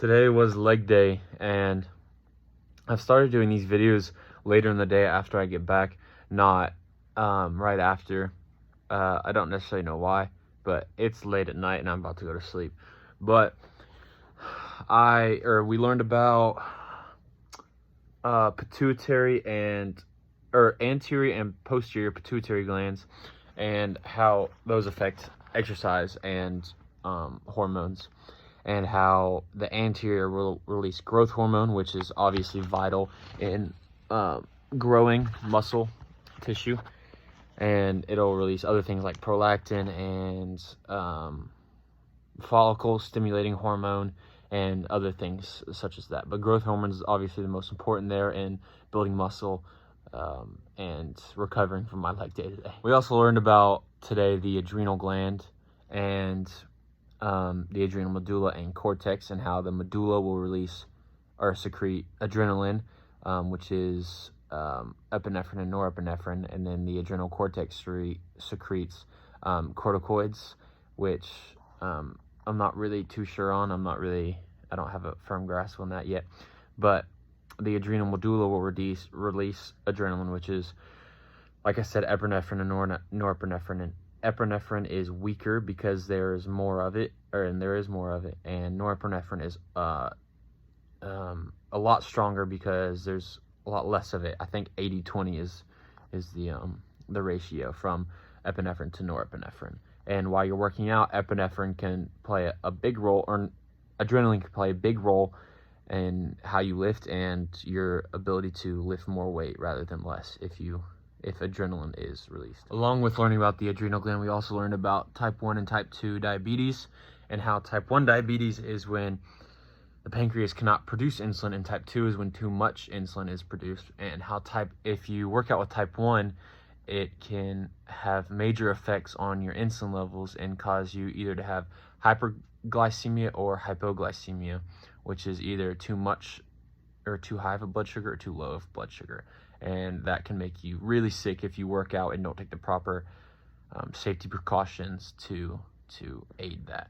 Today was leg day, and I've started doing these videos later in the day after I get back, not right after. I don't necessarily know why, but it's late at night and I'm about to go to sleep. But we learned about pituitary and anterior and posterior pituitary glands and how those affect exercise and hormones, and how the anterior will release growth hormone, which is obviously vital in growing muscle tissue, and it'll release other things like prolactin and follicle stimulating hormone and other things such as that. But growth hormone is obviously the most important there in building muscle and recovering from my leg day today. We also learned about today the adrenal gland and the adrenal medulla and cortex, and how the medulla will release or secrete adrenaline, which is epinephrine and norepinephrine, and then the adrenal cortex secretes corticoids, which I'm not really too sure on. I don't have a firm grasp on that yet, but the adrenal medulla will release adrenaline, which is, like I said, epinephrine and norepinephrine. And epinephrine is weaker because there is more of it, and norepinephrine is a lot stronger because there's a lot less of it. I think 80-20 is the ratio from epinephrine to norepinephrine. And while you're working out, epinephrine can play a big role, or adrenaline can play a big role in how you lift and your ability to lift more weight rather than less if adrenaline is released. Along with learning about the adrenal gland, we also learned about type 1 and type 2 diabetes, and how type 1 diabetes is when the pancreas cannot produce insulin, and type 2 is when too much insulin is produced, and how if you work out with type 1, it can have major effects on your insulin levels and cause you either to have hyperglycemia or hypoglycemia, which is either too much or too high of a blood sugar or too low of blood sugar. And that can make you really sick if you work out and don't take the proper safety precautions to aid that.